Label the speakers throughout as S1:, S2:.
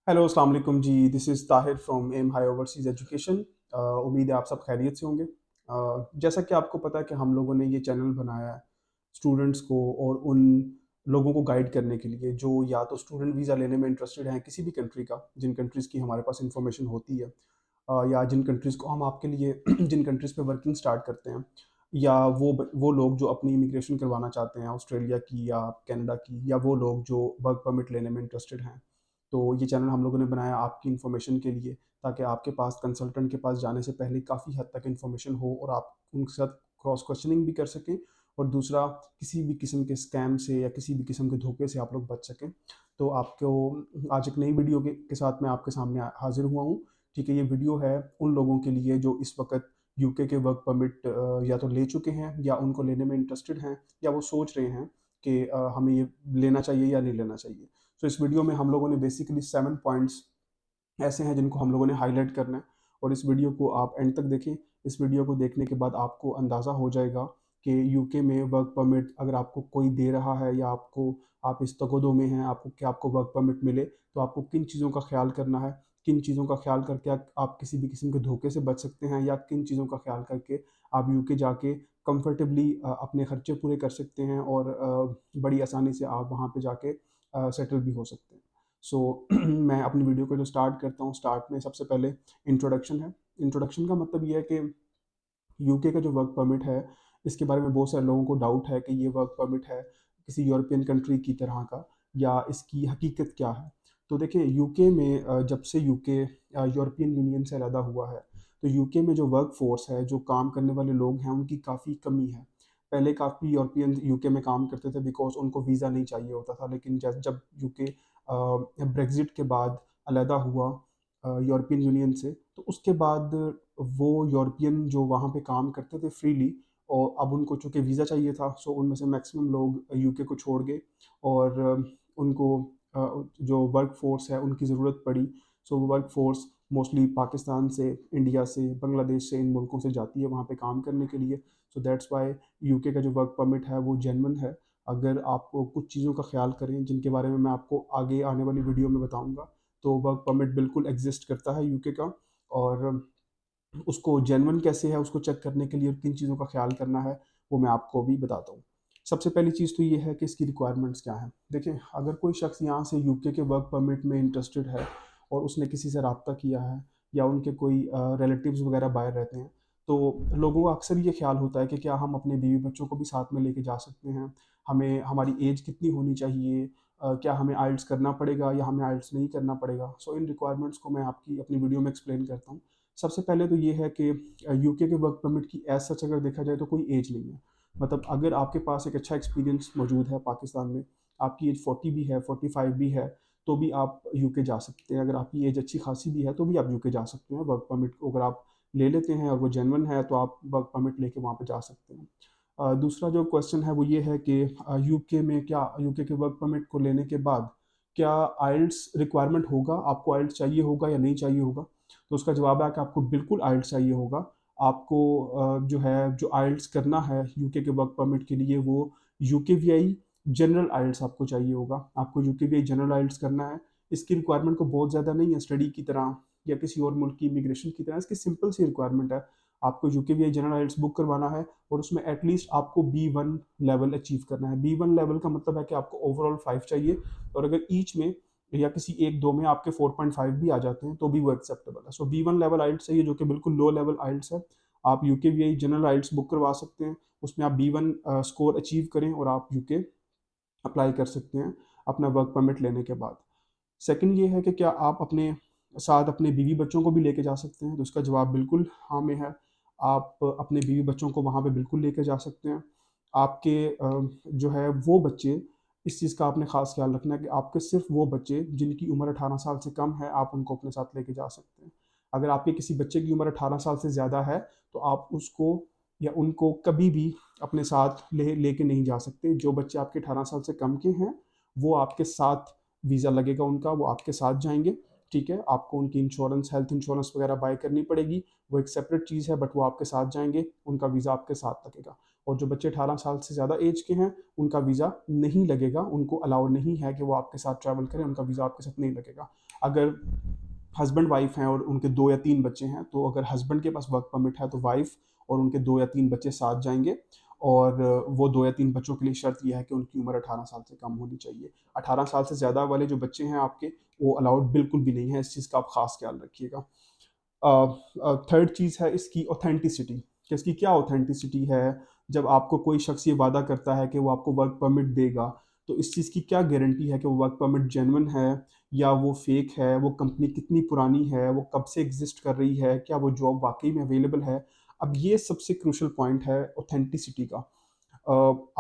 S1: Hello अस्सलाम वालेकुम जी। This is Tahir from M high overseas education. उम्मीद है आप सब खैरियत से होंगे। जैसा कि आपको पता है कि हम लोगों ने ये चैनल बनाया है स्टूडेंट्स को और उन लोगों को गाइड करने के लिए जो या तो स्टूडेंट वीज़ा लेने में इंटरेस्टेड हैं किसी भी कंट्री का, जिन कंट्रीज़ की हमारे पास इंफॉर्मेशन होती है, या जिन कंट्रीज़ को हम आपके लिए जिन कंट्रीज़ पे वर्किंग स्टार्ट करते हैं, या वो लोग जो अपनी इमिग्रेशन करवाना चाहते हैं ऑस्ट्रेलिया की या कनाडा की, या वो लोग जो वर्क परमिट लेने में इंटरेस्टेड हैं। तो ये चैनल हम लोगों ने बनाया आपकी इन्फॉर्मेशन के लिए, ताकि आपके पास कंसल्टेंट के पास जाने से पहले काफ़ी हद तक इन्फॉर्मेशन हो और आप उनके साथ क्रॉस क्वेश्चनिंग भी कर सकें, और दूसरा, किसी भी किस्म के स्कैम से या किसी भी किस्म के धोखे से आप लोग बच सकें। तो आपको आज एक नई वीडियो के साथ मैं आपके सामने हाजिर हुआ हूँ। ठीक है, ये वीडियो है उन लोगों के लिए जो इस वक्त यूके के वर्क परमिट या तो ले चुके हैं या उनको लेने में इंटरेस्टेड हैं, या वो सोच रहे हैं कि हमें ये लेना चाहिए या नहीं लेना चाहिए। तो इस वीडियो में हम लोगों ने बेसिकली 7 पॉइंट्स ऐसे हैं जिनको हम लोगों ने हाईलाइट करना है, और इस वीडियो को आप एंड तक देखें। इस वीडियो को देखने के बाद आपको अंदाज़ा हो जाएगा कि यूके में वर्क परमिट अगर आपको कोई दे रहा है, या आप इस तगोदों में हैं आपको कि आपको वर्क परमिट मिले, तो आपको किन चीज़ों का ख्याल करना है, किन चीज़ों का ख्याल करके आप किसी भी किस्म के धोखे से बच सकते हैं, या किन चीज़ों का ख्याल करके आप यूके जाके कंफर्टेबली अपने खर्चे पूरे कर सकते हैं, और बड़ी आसानी से आप वहाँ पे जाके सेटल भी हो सकते हैं। सो मैं अपनी वीडियो को जो स्टार्ट करता हूँ, स्टार्ट में सबसे पहले इंट्रोडक्शन है। इंट्रोडक्शन का मतलब ये है कि यूके का जो वर्क परमिट है, इसके बारे में बहुत सारे लोगों को डाउट है कि ये वर्क परमिट है किसी यूरोपियन कंट्री की तरह का, या इसकी हकीकत क्या है। तो देखिए, यूके में जब से यूके यूरोपियन यूनियन से अलहदा हुआ है, तो यूके में जो वर्क फोर्स है, जो काम करने वाले लोग हैं, उनकी काफ़ी कमी है। पहले काफ़ी यूरोपियन यूके में काम करते थे बिकॉज उनको वीज़ा नहीं चाहिए होता था, लेकिन जब यूके ब्रेग्जिट के बाद अलहदा हुआ यूरोपियन यूनियन से, तो उसके बाद वो यूरोपियन जो वहाँ पे काम करते थे फ्रीली, और अब उनको चूँकि वीज़ा चाहिए था, सो उनमें से मैक्सिमम लोग यूके को छोड़ गए, और उनको जो वर्क फोर्स है उनकी ज़रूरत पड़ी। सो वो वर्क फोर्स मोस्टली पाकिस्तान से, इंडिया से, बांग्लादेश से, इन मुल्कों से जाती है वहाँ पे काम करने के लिए। सो दैट्स वाई यूके का जो वर्क परमिट है वो जेन्युइन है। अगर आपको कुछ चीज़ों का ख्याल करें जिनके बारे में मैं आपको आगे आने वाली वीडियो में बताऊँगा, तो वर्क परमिट बिल्कुल एग्जिस्ट करता है यूके का। और उसको जेन्युइन कैसे है उसको चेक करने के लिए किन चीज़ों का ख्याल करना है, वो मैं आपको अभी बताता हूँ। सबसे पहली चीज़ तो ये है कि इसकी रिक्वायरमेंट्स क्या हैं। देखिए, अगर कोई शख्स यहाँ से यूके के वर्क परमिट में इंटरेस्टेड है और उसने किसी से रब्ता किया है, या उनके कोई रिलेटिव्स वगैरह बाहर रहते हैं, तो लोगों का अक्सर ये ख्याल होता है कि क्या हम अपने बीवी बच्चों को भी साथ में लेके जा सकते हैं, हमें हमारी एज कितनी होनी चाहिए, क्या हमें आइल्स करना पड़ेगा या हमें आइल्स नहीं करना पड़ेगा। सो इन रिक्वायरमेंट्स को मैं आपकी अपनी वीडियो में एक्सप्लेन करता हूँ। सबसे पहले तो ये है कि यूके के वर्क परमिट की एज सच अगर देखा जाए तो कोई एज नहीं है। मतलब अगर आपके पास एक अच्छा एक्सपीरियंस मौजूद है पाकिस्तान में, आपकी एज 40 भी है, 45 भी है, तो भी आप यूके जा सकते हैं। अगर आपकी एज अच्छी खासी भी है तो भी आप यूके जा सकते हैं। वर्क परमिट को अगर आप ले लेते हैं और वो जेन्युइन है, तो आप वर्क परमिट लेके वहाँ पे जा सकते हैं। दूसरा जो क्वेश्चन है वो ये है कि यूके में क्या, यूके के वर्क परमिट को लेने के बाद क्या आइल्स रिक्वायरमेंट होगा, आपको आइल्स चाहिए होगा या नहीं चाहिए होगा। तो उसका जवाब है कि आपको बिल्कुल आइल्स चाहिए होगा। आपको जो है, जो आइल्स करना है यूके के वर्क परमिट के लिए, वो यूकेवीआई जनरल आइल्स आपको चाहिए होगा। आपको यूकेवीआई जनरल आइल्स करना है। इसकी रिक्वायरमेंट को बहुत ज़्यादा नहीं है स्टडी की तरह या किसी और मुल्क की इमिग्रेशन की तरह। इसकी सिंपल सी रिक्वायरमेंट है, आपको यूकेवीआई जनरल आइल्स बुक करवाना है, और उसमें एटलीस्ट आपको B1 लेवल अचीव करना है। B1 लेवल का मतलब है कि आपको ओवरऑल 5 चाहिए, और अगर ईच में या किसी एक दो में आपके 4.5 भी आ जाते हैं तो भी वो एक्सेप्टेबल है। सो B1 लेवल आइल्स चाहिए, जो कि बिल्कुल लो लेवल आइल्स है। आप यूकेवीआई जनरल आइल्स बुक करवा सकते हैं, उसमें आप B1 स्कोर अचीव करें और आप यूके अप्लाई कर सकते हैं अपना वर्क परमिट लेने के बाद। सेकंड ये है कि क्या आप अपने साथ अपने बीवी बच्चों को भी लेके जा सकते हैं, तो इसका जवाब बिल्कुल हाँ में है। आप अपने बीवी बच्चों को वहाँ पे बिल्कुल लेके जा सकते हैं। आपके जो है वो बच्चे, इस चीज़ का आपने ख़ास ख्याल रखना है कि आपके सिर्फ वो बच्चे जिनकी उम्र 18 साल से कम है, आप उनको अपने साथ लेके जा सकते हैं। अगर आपके किसी बच्चे की उम्र 18 साल से ज़्यादा है, तो आप उसको या उनको कभी भी अपने साथ लेके नहीं जा सकते। जो बच्चे आपके 18 साल से कम के हैं, वो आपके साथ वीज़ा लगेगा उनका, वो आपके साथ जाएँगे, ठीक है? आपको उनकी इंश्योरेंस, हेल्थ इंश्योरेंस वगैरह बाय करनी पड़ेगी, वो एक सेपरेट चीज़ है, बट वो आपके साथ जाएँगे, उनका वीज़ा आपके साथ लगेगा। और जो बच्चे 18 साल से ज़्यादा एज के हैं, उनका वीज़ा नहीं लगेगा, उनको अलाउ नहीं है कि वो आपके साथ ट्रैवल करें, उनका वीज़ा आपके साथ नहीं लगेगा। अगर हस्बैंड वाइफ हैं और उनके 2 या 3 बच्चे हैं, तो अगर हस्बैंड के पास वर्क परमिट है तो वाइफ और उनके 2 या 3 बच्चे साथ जाएँगे, और वो 2 या 3 बच्चों के लिए शर्त ये है कि उनकी उम्र 18 साल से कम होनी चाहिए। 18 साल से ज़्यादा वाले जो बच्चे हैं आपके, वो अलाउड बिल्कुल भी नहीं है, इस चीज़ का आप ख़ास ख़्याल रखिएगा। थर्ड चीज़ है इसकी ऑथेंटिसिटी, कि इसकी क्या ऑथेंटिसिटी है। जब आपको कोई शख्स ये वादा करता है कि वो आपको वर्क परमिट देगा, तो इस चीज़ की क्या गारंटी है कि वो वर्क परमिट जेन्युइन है या वो फेक है, वो कंपनी कितनी पुरानी है, वो कब से एग्जिस्ट कर रही है, क्या वो जॉब वाकई में अवेलेबल है। अब ये सबसे क्रूशल पॉइंट है ऑथेंटिसिटी का।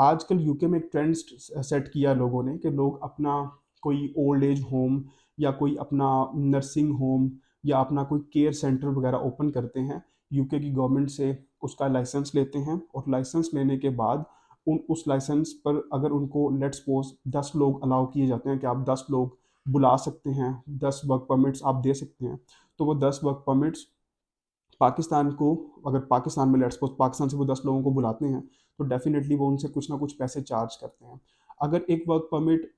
S1: आजकल यूके में एक ट्रेंड सेट किया लोगों ने कि लोग अपना कोई ओल्ड एज होम या कोई अपना नर्सिंग होम या अपना कोई केयर सेंटर वगैरह ओपन करते हैं, यूके की गवर्नमेंट से उसका लाइसेंस लेते हैं, और लाइसेंस लेने के बाद उस लाइसेंस पर अगर उनको लेट्स सपोज 10 लोग अलाउ किए जाते हैं कि आप 10 लोग बुला सकते हैं, 10 वर्क परमिट्स आप दे सकते हैं, तो वो 10 वर्क परमिट्स पाकिस्तान को, अगर पाकिस्तान में लेट्स सपोज पाकिस्तान से वो 10 लोगों को बुलाते हैं, तो डेफिनेटली वो उनसे कुछ ना कुछ पैसे चार्ज करते हैं। अगर एक वर्क परमिट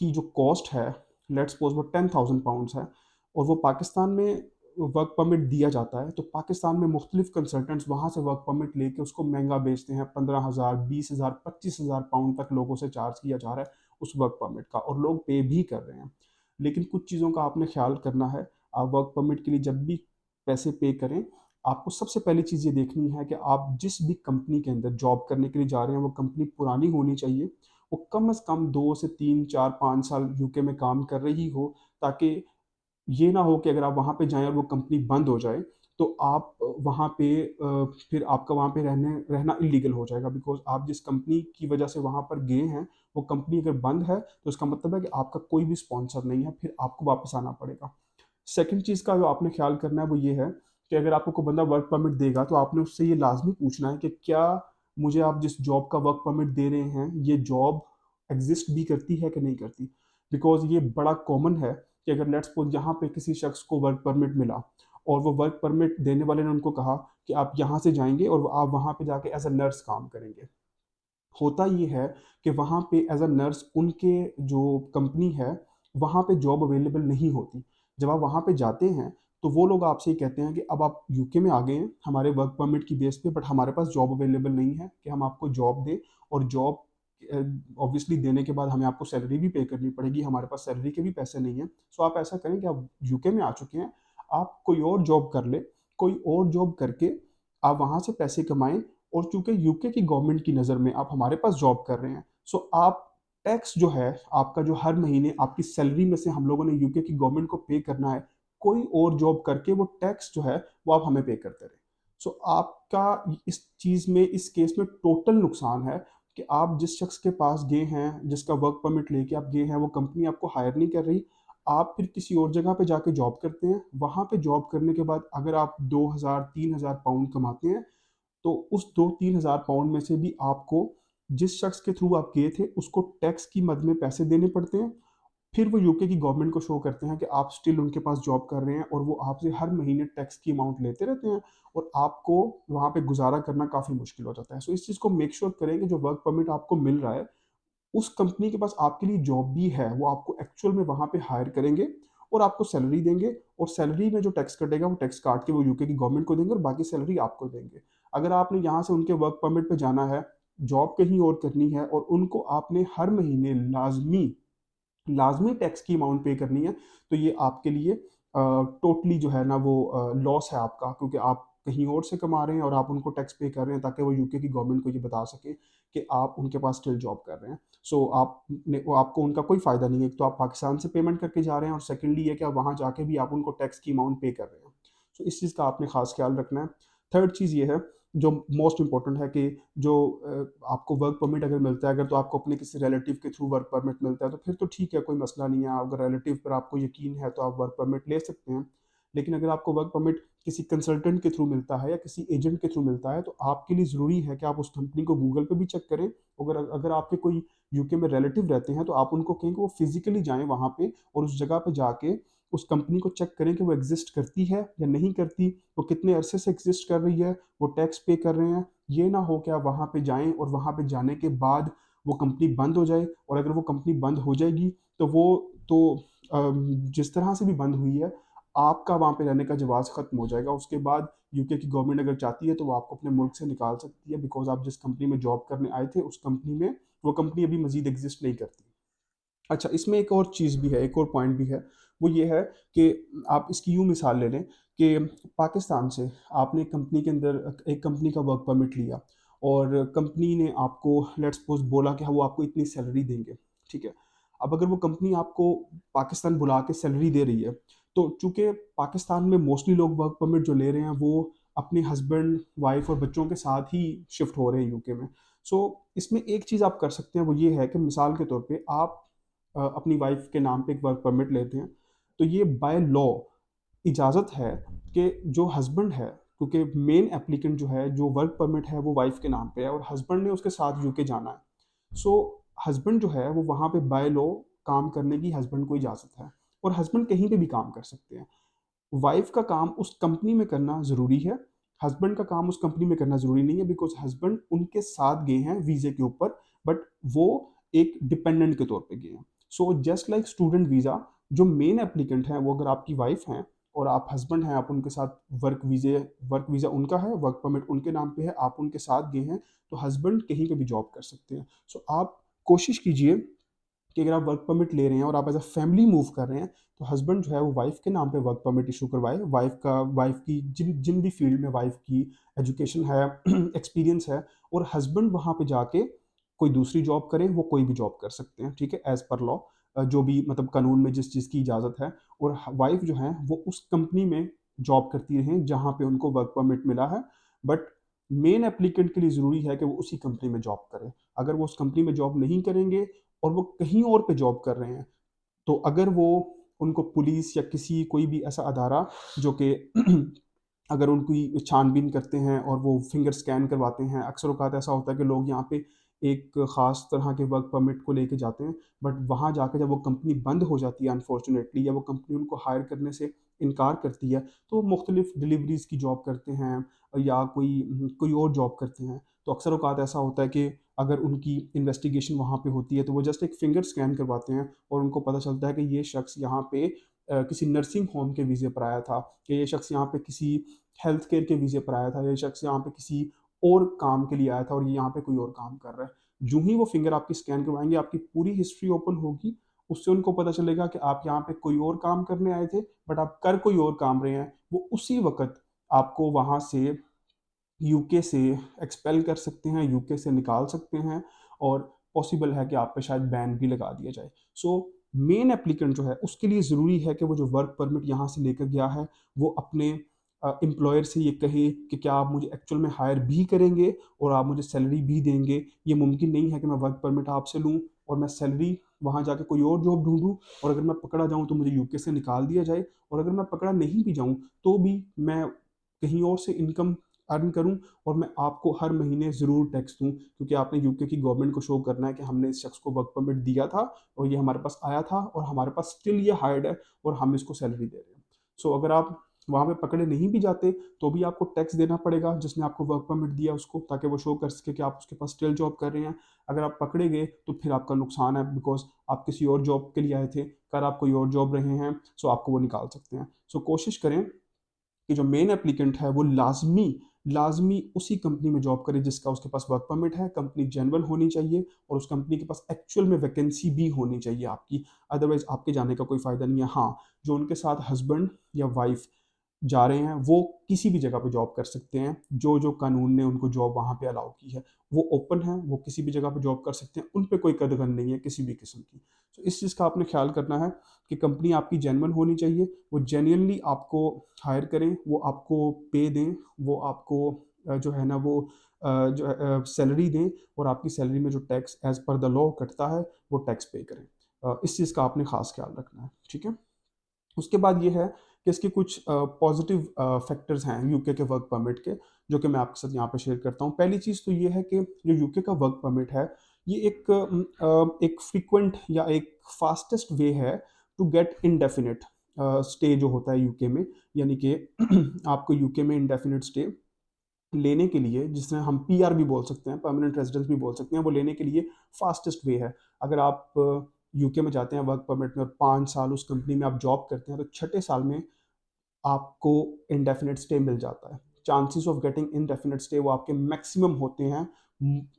S1: की जो कॉस्ट है, लेट्स सपोज वो 10,000 पाउंड्स है, और वो पाकिस्तान में वर्क परमिट दिया जाता है, तो पाकिस्तान में मुख्तलिफ कंसल्टेंट्स वहाँ से वर्क परमिट लेके उसको महंगा बेचते हैं। 15,000, 20,000, 25,000 पाउंड तक लोगों से चार्ज किया जा रहा है उस वर्क परमिट का, और लोग पे भी कर रहे हैं। लेकिन कुछ चीज़ों का आपने ख्याल करना है। आप वर्क परमिट के लिए जब भी पैसे पे करें, आपको सबसे पहली चीज़ ये देखनी है कि आप जिस भी कंपनी के अंदर जॉब करने के लिए जा रहे हैं, वो कंपनी पुरानी होनी चाहिए, वो कम से कम 2 से 3, 4, 5 साल यूके में काम कर रही हो, ताकि ये ना हो कि अगर आप वहाँ पे जाएँ और वो कंपनी बंद हो जाए, तो आप वहाँ पे फिर आपका वहाँ पे रहना इल्लीगल हो जाएगा, बिकॉज़ आप जिस कंपनी की वजह से वहाँ पर गए हैं, वो कंपनी अगर बंद है, तो इसका मतलब है कि आपका कोई भी स्पॉन्सर नहीं है, फिर आपको वापस आना पड़ेगा। सेकंड चीज़ का जो आपने ख़्याल करना है वो ये है कि अगर आपको कोई बंदा वर्क परमिट देगा, तो आपने उससे ये लाज़मी पूछना है कि क्या मुझे आप जिस जॉब का वर्क परमिट दे रहे हैं, ये जॉब एग्ज़िस्ट भी करती है कि नहीं करती? बिकॉज़ ये बड़ा कॉमन है कि अगर लेट्स सपोज़ यहाँ पे किसी शख़्स को वर्क परमिट मिला, और वो वर्क परमिट देने वाले ने उनको कहा कि आप यहाँ से जाएँगे और आप वहाँ पे जाके एज़ अ नर्स काम करेंगे। होता ये है कि वहाँ पे एज़ अ नर्स उनके जो कंपनी है, वहाँ पे जॉब अवेलेबल नहीं होती। जब आप वहाँ पे जाते हैं, तो वो लोग आपसे ये कहते हैं कि अब आप यूके में आ गए हैं, हमारे वर्क परमिट की बेस पे, बट हमारे पास जॉब अवेलेबल नहीं है कि हम आपको जॉब दें, और जॉब अ, ऑब्वियसली देने के बाद हमें आपको सैलरी भी पे करनी पड़ेगी, हमारे पास सैलरी के भी पैसे नहीं हैं। सो आप ऐसा करें कि आप यूके में आ चुके हैं, आप कोई और जॉब कर लें, कोई और जॉब करके आप वहाँ से पैसे कमाएँ, और चूँकि यूके की गवर्नमेंट की नज़र में आप हमारे पास जॉब कर रहे हैं, सो आप टैक्स जो है आपका, जो हर महीने आपकी सैलरी में से हम लोगों ने यूके की गवर्नमेंट को पे करना है, कोई और जॉब करके वो टैक्स जो है वो आप हमें पे करते रहें। सो आपका इस चीज़ में, इस केस में टोटल नुकसान है कि आप जिस शख्स के पास गए हैं, जिसका वर्क परमिट लेके आप गए हैं, वो कंपनी आपको हायर नहीं कर रही। आप फिर किसी और जगह पे जाके जॉब करते हैं। वहाँ पे जॉब करने के बाद अगर आप 2,000 3,000 पाउंड कमाते हैं, तो उस 2-3 हज़ार पाउंड में से भी आपको जिस शख्स के थ्रू आप गए थे, उसको टैक्स की मद में पैसे देने पड़ते हैं। फिर वो यूके की गवर्नमेंट को शो करते हैं कि आप स्टिल उनके पास जॉब कर रहे हैं, और वो आपसे हर महीने टैक्स की अमाउंट लेते रहते हैं, और आपको वहाँ पे गुज़ारा करना काफ़ी मुश्किल हो जाता है। सो इस चीज़ को मेक श्योर करें कि जो वर्क परमिट आपको मिल रहा है, उस कंपनी के पास आपके लिए जॉब भी है, वो आपको एक्चुअल में वहाँ पे हायर करेंगे और आपको सैलरी देंगे, और सैलरी में जो टैक्स कटेगा वो टैक्स काट के वो यूके की गवर्नमेंट को देंगे, और बाकी सैलरी आपको देंगे। अगर आपने यहाँ से उनके वर्क परमिट पे जाना है, जॉब कहीं और करनी है, और उनको आपने हर महीने लाज़मी टैक्स की अमाउंट पे करनी है, तो ये आपके लिए टोटली जो है ना वो लॉस है आपका, क्योंकि आप कहीं और से कमा रहे हैं और आप उनको टैक्स पे कर रहे हैं, ताकि वो यूके की गवर्नमेंट को ये बता सकें कि आप उनके पास स्टिल जॉब कर रहे हैं। सो आपको उनका कोई फ़ायदा नहीं है। एक तो आप पाकिस्तान से पेमेंट करके जा रहे हैं, और सेकंडली ये कि आप वहाँ जाके भी आप उनको टैक्स की अमाउंट पे कर रहे हैं। सो इस चीज़ का आपने ख़ास ख़्याल रखना है। थर्ड चीज़ ये है, जो मोस्ट इम्पोर्टेंट है, कि जो आपको वर्क परमिट अगर मिलता है, अगर तो आपको अपने किसी रिलेटिव के थ्रू वर्क परमिट मिलता है, तो फिर तो ठीक है, कोई मसला नहीं है। अगर रिलेटिव पर आपको यकीन है, तो आप वर्क परमिट ले सकते हैं। लेकिन अगर आपको वर्क परमिट किसी कंसल्टेंट के थ्रू मिलता है या किसी एजेंट के थ्रू मिलता है, तो आपके लिए ज़रूरी है कि आप उस कंपनी को गूगल पे भी चेक करें। अगर अगर आपके कोई यूके में रिलेटिव रहते हैं, तो आप उनको कहें कि वो फिज़िकली जाएँ वहाँ पे और उस जगह पे जाके उस कंपनी को चेक करें कि वो एग्ज़िस्ट करती है या नहीं करती, वो कितने अरसे से एग्ज़िस्ट कर रही है, वो टैक्स पे कर रहे हैं। ये ना हो कि आप वहाँ पे जाएँ और वहाँ पे जाने के बाद वो कंपनी बंद हो जाए, और अगर वो कंपनी बंद हो जाएगी, तो वो तो जिस तरह से भी बंद हुई है, आपका वहाँ पे रहने का जवाज़ ख़त्म हो जाएगा। उसके बाद यूके की गवर्नमेंट अगर चाहती है, तो वो आपको अपने मुल्क से निकाल सकती है, बिकॉज़ आप जिस कंपनी में जॉब करने आए थे, उस कंपनी में वो कंपनी अभी मज़ीद एग्ज़िस्ट नहीं करती। अच्छा, इसमें एक और चीज़ भी है, एक और पॉइंट भी है, वो ये है कि आप इसकी यूँ मिसाल ले लें कि पाकिस्तान से आपने एक कंपनी के अंदर एक कंपनी का वर्क परमिट लिया, और कंपनी ने आपको लेट्स सपोज़ बोला कि हाँ, वो आपको इतनी सैलरी देंगे, ठीक है? अब अगर वो कंपनी आपको पाकिस्तान बुला के सैलरी दे रही है, तो चूँकि पाकिस्तान में मोस्टली लोग वर्क परमिट जो ले रहे हैं, वो अपने हस्बैंड, वाइफ़ और बच्चों के साथ ही शिफ्ट हो रहे हैं यूके में। सो इसमें एक चीज़ आप कर सकते हैं, वो ये है कि मिसाल के तौर पे आप अपनी वाइफ के नाम पे एक वर्क परमिट लेते हैं, तो ये बाय लॉ इजाज़त है कि जो हस्बैंड है, क्योंकि मेन एप्लीकेंट जो है, जो वर्क परमिट है, वो वाइफ के नाम पे है और हस्बैंड ने उसके साथ यूके जाना है। सो हस्बैंड जो है, वो वहाँ पे बाय लॉ काम करने की हस्बैंड को इजाज़त है, और हस्बैंड कहीं पे भी काम कर सकते हैं। वाइफ का काम उस कंपनी में करना ज़रूरी है, हस्बैंड का काम उस कंपनी में करना ज़रूरी नहीं है, बिकॉज़ हस्बैंड उनके साथ गए हैं वीज़े के ऊपर, बट वो एक डिपेंडेंट के तौर पे गए हैं। So just like student visa, जो मेन एप्लीकेंट हैं, वो अगर आपकी वाइफ हैं और आप हस्बैंड हैं, आप उनके साथ वर्क वीज़ा उनका है, वर्क परमिट उनके नाम पे है, आप उनके साथ गए हैं, तो हस्बैंड कहीं पे भी जॉब कर सकते हैं। सो आप कोशिश कीजिए कि अगर आप वर्क परमिट ले रहे हैं और आप एज़ अ फैमिली मूव कर रहे हैं, तो हस्बैंड जो है वो वाइफ़ के नाम पे वर्क परमिट इश्यू करवाए। वाइफ़ की जिन जिन भी फ़ील्ड में वाइफ़ की एजुकेशन है, एक्सपीरियंस है, और हस्बैंड वहाँ पे जाके कोई दूसरी जॉब करें, वो कोई भी जॉब कर सकते हैं, ठीक है? एज़ पर लॉ जो भी मतलब कानून में जिस चीज़ की इजाज़त है, और ह वाइफ़ जो हैं वो उस कंपनी में जॉब करती रहें जहाँ पे उनको वर्क परमिट मिला है। बट मेन एप्लीकेंट के लिए ज़रूरी है कि वो उसी कंपनी में जॉब करें। अगर वो उस कंपनी में जॉब नहीं करेंगे और वो कहीं और पे जॉब कर रहे हैं, तो अगर वो उनको पुलिस या किसी कोई भी ऐसा अदारा जो कि अगर उनकी छानबीन करते हैं और वो फिंगर स्कैन करवाते हैं, अक्सर औक़ात ऐसा होता है कि लोग यहाँ पे एक ख़ास तरह के वर्क परमिट को लेके जाते हैं, बट वहाँ जाके जब वो कंपनी बंद हो जाती है अनफॉर्चुनेटली, या वो कंपनी उनको हायर करने से इनकार करती है, तो वो मुख्तलिफ़ डिलीवरीज़ की जॉब करते हैं या कोई और जॉब करते हैं। तो अक्सर औक़ात ऐसा होता है कि अगर उनकी इन्वेस्टिगेशन वहाँ पे होती है, तो वो जस्ट एक फिंगर स्कैन करवाते हैं और उनको पता चलता है कि ये शख्स यहाँ पे किसी नर्सिंग होम के वीज़े पर आया था, या ये शख्स यहाँ पे किसी हेल्थ केयर के वीज़े पर आया था, या ये शख्स यहाँ पे किसी और काम के लिए आया था और ये यहाँ पे कोई और काम कर रहा है। जूँ ही वो फिंगर आपकी स्कैन करवाएँगे, आपकी पूरी हिस्ट्री ओपन होगी, उससे उनको पता चलेगा कि आप यहाँ पे कोई और काम करने आए थे, बट आप कर कोई और काम रहे हैं। वो उसी वक़्त आपको वहाँ से यूके से एक्सपेल कर सकते हैं, यूके से निकाल सकते हैं, और पॉसिबल है कि आप पे शायद बैन भी लगा दिया जाए। सो मेन एप्लीकेंट जो है, उसके लिए ज़रूरी है कि वो जो वर्क परमिट यहाँ से लेकर गया है, वो अपने एम्प्लॉयर से ये कहे कि क्या आप मुझे एक्चुअल में हायर भी करेंगे और आप मुझे सैलरी भी देंगे। ये मुमकिन नहीं है कि मैं वर्क परमिट आपसे लूँ और मैं सैलरी वहाँ जाके कोई और जॉब ढूँढूँ, और अगर मैं पकड़ा जाऊँ तो मुझे यूके से निकाल दिया जाए, और अगर मैं पकड़ा नहीं भी जाऊँ, तो भी मैं कहीं और से इनकम अर्न करूँ और मैं आपको हर महीने ज़रूर टैक्स दूँ, क्योंकि आपने यूके की गवर्नमेंट को शो करना है कि हमने इस शख्स को वर्क परमिट दिया था और ये हमारे पास आया था और हमारे पास स्टिल ये हायर्ड है और हम इसको सैलरी दे रहे हैं। सो अगर आप वहाँ पे पकड़े नहीं भी जाते, तो भी आपको टैक्स देना पड़ेगा जिसने आपको वर्क परमिट दिया उसको, ताकि वो शो कर सके कि आप उसके पास स्टिल जॉब कर रहे हैं। अगर आप पकड़े गए, तो फिर आपका नुकसान है, बिकॉज़ आप किसी और जॉब के लिए आए थे, कर आप कोई और जॉब रहे हैं, सो आपको वो निकाल सकते हैं। सो कोशिश करें कि जो मेन एप्लीकेंट है, वो लाज़मी उसी कंपनी में जॉब करे जिसका उसके पास वर्क परमिट है। कंपनी जेन्युइन होनी चाहिए और उस कंपनी के पास एक्चुअल में वैकेंसी भी होनी चाहिए आपकी, अदरवाइज़ आपके जाने का कोई फ़ायदा नहीं है। हाँ, जो उनके साथ हस्बैंड या वाइफ़ जा रहे हैं, वो किसी भी जगह पे जॉब कर सकते हैं, जो कानून ने उनको जॉब वहाँ पे अलाउ की है। वो ओपन है, वो किसी भी जगह पे जॉब कर सकते हैं, उन पे कोई कदगन नहीं है किसी भी किस्म की। तो इस चीज़ का आपने ख़्याल करना है कि कंपनी आपकी जेन्युइन होनी चाहिए, वो जेन्युइनली आपको हायर करें, वो आपको पे दें, वो आपको जो है ना वो सैलरी दें, और आपकी सैलरी में जो tax as per the law कटता है, वो टैक्स पे करें। इस चीज़ का आपने ख़ास ख़्याल रखना है, ठीक है? उसके बाद ये है कि इसके कुछ पॉजिटिव फैक्टर्स हैं यूके के वर्क परमिट के, जो कि मैं आपके साथ यहाँ पे शेयर करता हूँ। पहली चीज़ तो ये है कि जो यूके का वर्क परमिट है, ये एक फ्रीक्वेंट या एक फास्टेस्ट वे है टू गेट इंडेफिनिट स्टे जो होता है यूके में, यानी कि आपको यूके में इंडेफिनिट स्टे लेने के लिए, जिसे हम पीआर भी बोल सकते हैं, परमानेंट रेजिडेंस भी बोल सकते हैं, वो लेने के लिए फास्टेस्ट वे है। अगर आप यूके में जाते हैं वर्क परमिट में और 5 साल उस कंपनी में आप जॉब करते हैं, तो छठे साल में आपको इंडेफिनिट स्टे मिल जाता है। Chances of getting indefinite stay वो आपके मैक्सिमम होते हैं।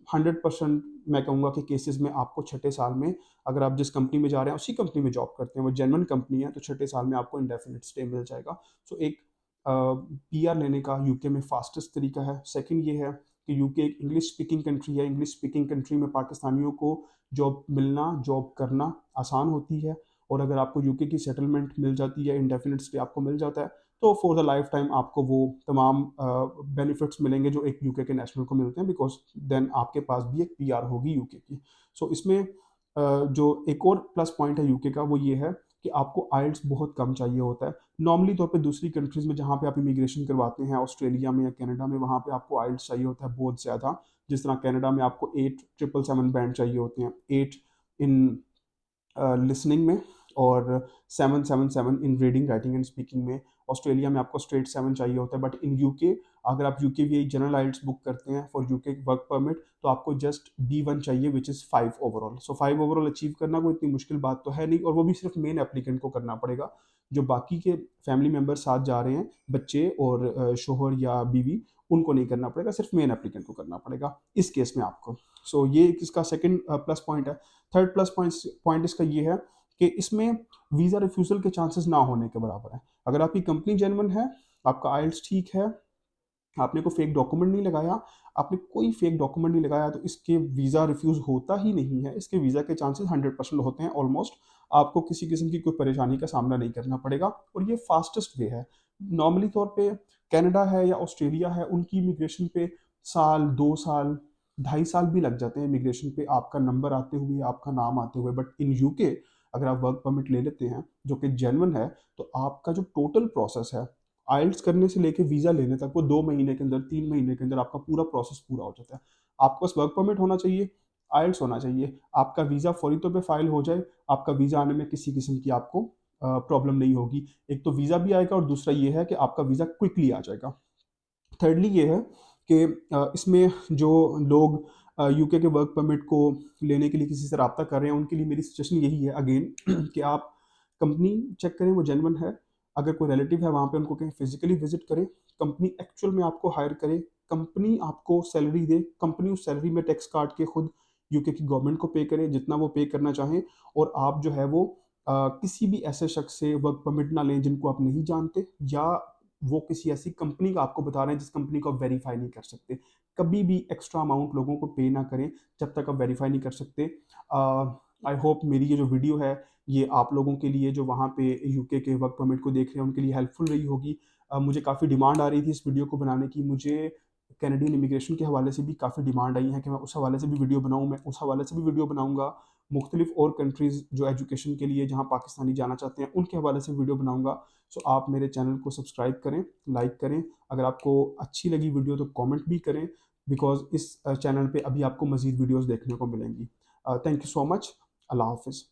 S1: 100% मैं कहूँगा कि केसेस में आपको छठे साल में, अगर आप जिस कंपनी में जा रहे हैं उसी कंपनी में जॉब करते हैं, वो जेन्युइन कंपनी है, तो छठे साल में आपको इंडेफिनिट स्टे मिल जाएगा। सो एक पीआर लेने का यूके में फास्टेस्ट तरीका है। सेकंड ये है कि यूके एक इंग्लिश स्पीकिंग कंट्री है। इंग्लिश स्पीकिंग कंट्री में पाकिस्तानियों को जॉब मिलना, जॉब करना आसान होती है, और अगर आपको यूके की सेटलमेंट मिल जाती है, इंडेफिनिट स्टे आपको मिल जाता है, तो फॉर द लाइफ टाइम आपको वो तमाम बेनिफिट्स मिलेंगे जो एक यूके के नेशनल को मिलते हैं, बिकॉज देन आपके पास भी एक पीआर होगी यूके की। सो इसमें जो एक और प्लस पॉइंट है यूके का, वो ये है कि आपको आइल्स बहुत कम चाहिए होता है। नॉर्मली तौर पे दूसरी कंट्रीज़ में जहाँ पे आप इमिग्रेशन करवाते हैं, ऑस्ट्रेलिया में या कनाडा में, वहाँ पे आपको आइल्स चाहिए होता है बहुत ज़्यादा। जिस तरह कनाडा में आपको 8 777 बैंड चाहिए होते हैं, 8 इन लिसनिंग में और 777 इन रीडिंग राइटिंग एंड स्पीकिंग में। ऑस्ट्रेलिया में आपको स्ट्रेट 7 चाहिए होता है, बट इन यूके अगर आप यूके वी जनरल आइल्स बुक करते हैं फॉर यूके वर्क परमिट, तो आपको जस्ट B1 चाहिए, which is 5 overall. So 5 overall achieve करना कोई इतनी मुश्किल बात तो है नहीं, और वो भी सिर्फ मेन एप्लीकेंट को करना पड़ेगा। जो बाकी के फैमिली मेम्बर साथ जा रहे हैं, बच्चे और शोहर या बीवी, उनको नहीं करना पड़ेगा, सिर्फ मेन एप्लीकेंट को करना पड़ेगा इस केस में आपको। सो ये इसका सेकंड प्लस पॉइंट है। थर्ड प्लस पॉइंट इसका ये है कि इसमें वीज़ा रिफ्यूज़ल के चांसेस ना होने के बराबर है। अगर आपकी कंपनी जेन्युइन है, आपका आइल्स ठीक है, आपने कोई फेक डॉक्यूमेंट नहीं लगाया, आपने कोई फेक डॉक्यूमेंट नहीं लगाया, तो इसके वीज़ा रिफ्यूज़ होता ही नहीं है। इसके वीज़ा के चांसेस 100% होते हैं ऑलमोस्ट। आपको किसी किस्म की कोई परेशानी का सामना नहीं करना पड़ेगा, और ये फास्टेस्ट वे है। नॉर्मली तौर पे कनाडा है या ऑस्ट्रेलिया है, उनकी इमिग्रेशन पे साल, 2 साल, 2.5 साल भी लग जाते हैं इमिग्रेशन पे, आपका नंबर आते हुए, आपका नाम आते हुए। बट इन यूके अगर आप वर्क परमिट ले लेते हैं जो कि जेन्युइन है, तो आपका जो टोटल प्रोसेस है आइल्स करने से लेके वीज़ा लेने तक, वो 2 महीने के अंदर, 3 महीने के अंदर आपका पूरा प्रोसेस पूरा हो जाता है। आपके पास वर्क परमिट होना चाहिए, आइल्स होना चाहिए, आपका वीज़ा फौरी तौर पे फाइल हो जाए, आपका वीज़ा आने में किसी किस्म की आपको प्रॉब्लम नहीं होगी। एक तो वीज़ा भी आएगा, और दूसरा ये है कि आपका वीज़ा क्विकली आ जाएगा। थर्डली ये है कि इसमें जो लोग यूके के वर्क परमिट को लेने के लिए किसी से रब्ता कर रहे हैं, उनके लिए मेरी सजेशन यही है अगेन कि आप कंपनी चेक करें वो जेन्युइन है। अगर कोई रिलेटिव है वहाँ पे, उनको कहीं फिजिकली विजिट करें, कंपनी एक्चुअल में आपको हायर करे, कंपनी आपको सैलरी दे, कंपनी उस सैलरी में टैक्स काट के खुद यूके की गवर्नमेंट को पे करे जितना वो पे करना चाहें, और आप जो है वो किसी भी ऐसे शख्स से वर्क परमिट ना लें जिनको आप नहीं जानते, या वो किसी ऐसी कंपनी का आपको बता रहे हैं जिस कंपनी को आप वेरीफाई नहीं कर सकते। कभी भी एक्स्ट्रा अमाउंट लोगों को पे ना करें जब तक आप वेरीफाई नहीं कर सकते। आई होप मेरी ये जो वीडियो है, ये आप लोगों के लिए जो वहाँ पे यूके के वर्क परमिट को देख रहे हैं, उनके लिए हेल्पफुल रही होगी। मुझे काफ़ी डिमांड आ रही थी इस वीडियो को बनाने की। मुझे कैनेडियन इमिग्रेशन के हवाले से भी काफ़ी डिमांड आई है कि मैं उस हवाले से भी वीडियो बनाऊँ, मैं उस हवाले से भी वीडियो बनाऊँगा। मुख्तलिफ और कंट्रीज़ जो एजुकेशन के लिए जहाँ पाकिस्तानी जाना चाहते हैं, उनके हवाले से वीडियो बनाऊँगा। सो आप मेरे चैनल को सब्सक्राइब करें, लाइक करें। अगर आपको अच्छी लगी वीडियो तो कमेंट भी करें, बिकॉज़ इस चैनल पे अभी आपको मज़ीद वीडियोज़ देखने को मिलेंगी। Thank you so much. अल्लाह हाफ़िज़।